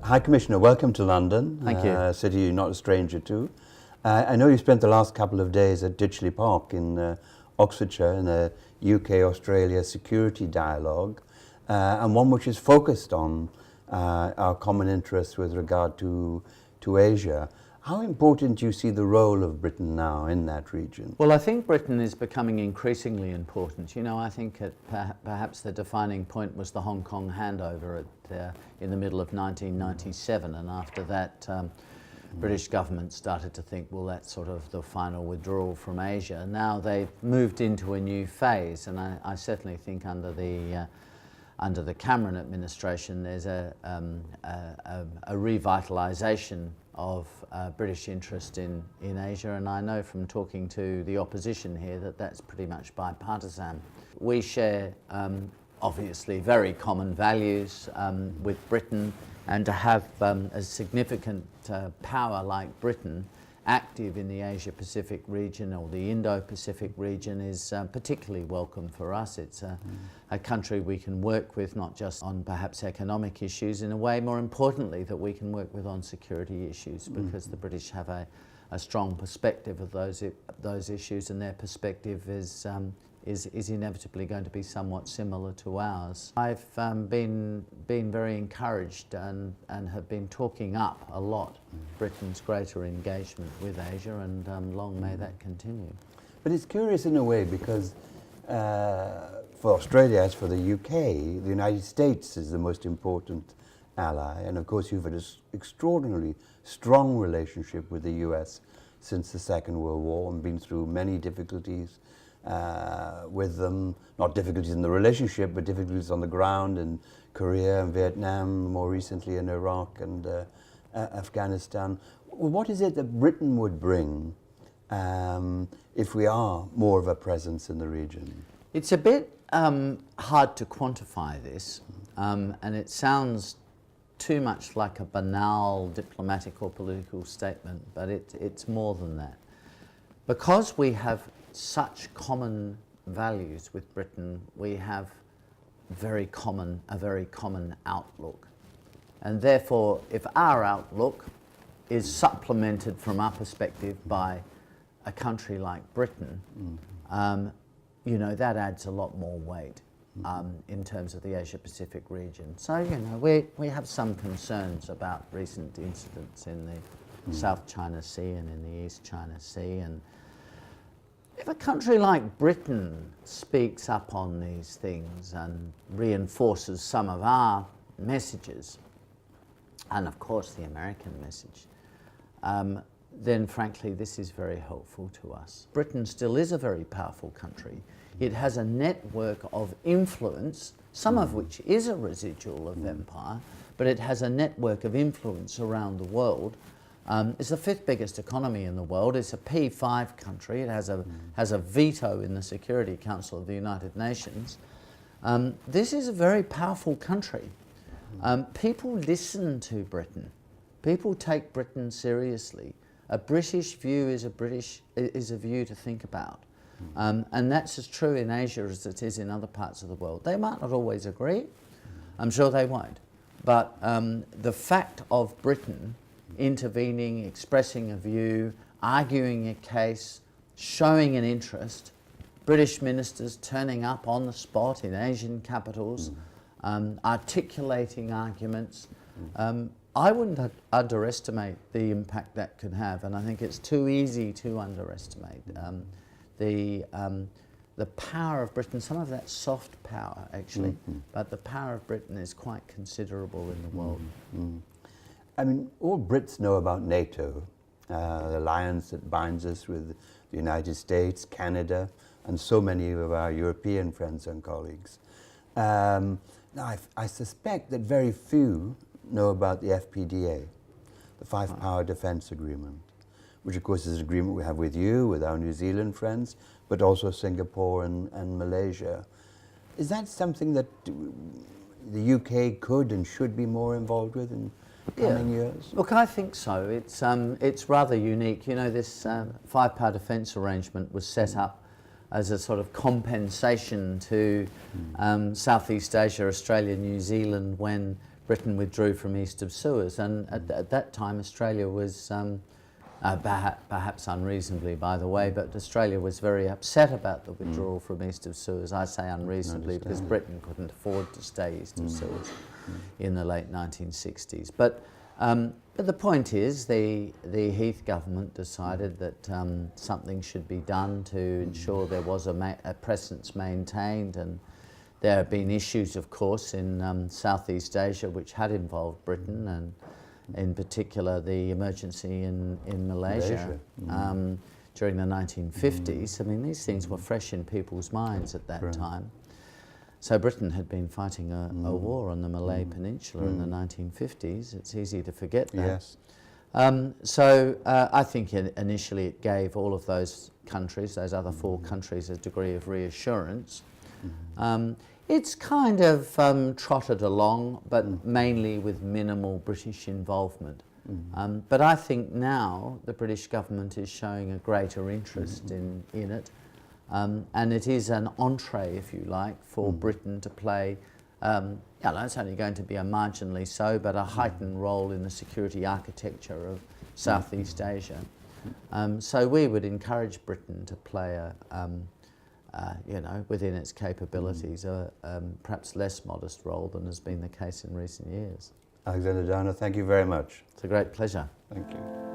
High Commissioner, welcome to London. Thank you. A city you're not a stranger to. I know you spent the last couple of days at Ditchley Park in Oxfordshire in a UK-Australia security dialogue, and one which is focused on our common interests with regard to Asia. How important do you see the role of Britain now in that region? Well, I think Britain is becoming increasingly important. You know, I think perhaps the defining point was the Hong Kong handover in the middle of 1997, and after that British government started to think, well, that's sort of the final withdrawal from Asia. Now they've moved into a new phase, and I certainly think under the Cameron administration there's a revitalisation of British interest in Asia, and I know from talking to the opposition here that that's pretty much bipartisan. We share obviously very common values with Britain, and to have a significant power like Britain active in the Asia-Pacific region or the Indo-Pacific region is particularly welcome for us. It's a country we can work with, not just on perhaps economic issues, in a way more importantly that we can work with on security issues, because the British have a strong perspective of those issues, and their perspective is inevitably going to be somewhat similar to ours. I've been very encouraged and have been talking up a lot Britain's greater engagement with Asia, and long may that continue. But it's curious in a way because for Australia, as for the UK, the United States is the most important ally, and of course you've had an extraordinarily strong relationship with the US since the Second World War and been through many difficulties with them, not difficulties in the relationship, but difficulties on the ground in Korea and Vietnam, more recently in Iraq and Afghanistan. What is it that Britain would bring if we are more of a presence in the region? It's a bit hard to quantify this, and it sounds too much like a banal diplomatic or political statement, but it's more than that. Because we have such common values with Britain, we have a very common outlook. And therefore, if our outlook is supplemented from our perspective by a country like Britain, you know, that adds a lot more weight in terms of the Asia-Pacific region. So, you know, we have some concerns about recent incidents in the South China Sea and in the East China Sea, and if a country like Britain speaks up on these things and reinforces some of our messages, and of course the American message, then frankly this is very helpful to us. Britain still is a very powerful country. It has a network of influence, some of which is a residual of empire, but it has a network of influence around the world. It's the fifth biggest economy in the world. It's a P5 country. It has a veto in the Security Council of the United Nations. This is a very powerful country. People listen to Britain. People take Britain seriously. A British view is a view to think about. And that's as true in Asia as it is in other parts of the world. They might not always agree. I'm sure they won't. But the fact of Britain intervening, expressing a view, arguing a case, showing an interest, British ministers turning up on the spot in Asian capitals, articulating arguments. I wouldn't underestimate the impact that could have, and I think it's too easy to underestimate the power of Britain, some of that soft power actually, but the power of Britain is quite considerable in the world. I mean, all Brits know about NATO, the alliance that binds us with the United States, Canada, and so many of our European friends and colleagues. Now, I suspect that very few know about the FPDA, the Five Power Defence Agreement, which of course is an agreement we have with you, with our New Zealand friends, but also Singapore and Malaysia. Is that something that the UK could and should be more involved with in coming years? Look, I think so. It's rather unique. You know, this Five Power Defence Arrangement was set up as a sort of compensation to Southeast Asia, Australia, New Zealand, when Britain withdrew from east of Suez, and at that time Australia was, perhaps unreasonably by the way, but Australia was very upset about the withdrawal from east of Suez. I say unreasonably because Britain couldn't afford to stay east of Suez in the late 1960s. But the point is, the Heath government decided that something should be done to ensure there was a presence maintained, and there have been issues, of course, in Southeast Asia which had involved Britain, and in particular the emergency in Malaysia. During the 1950s. I mean, these things were fresh in people's minds at that time. So Britain had been fighting a war on the Malay Peninsula in the 1950s. It's easy to forget that. Yes. So I think initially it gave all of those countries, those other 4 countries, a degree of reassurance. It's kind of trotted along, but mainly with minimal British involvement. But I think now the British government is showing a greater interest in it. And it is an entree, if you like, for Britain to play, it's only going to be a marginally so, but a heightened role in the security architecture of Southeast Asia. So we would encourage Britain to play within its capabilities, a perhaps less modest role than has been the case in recent years. Alexander Downer, thank you very much. It's a great pleasure. Thank you.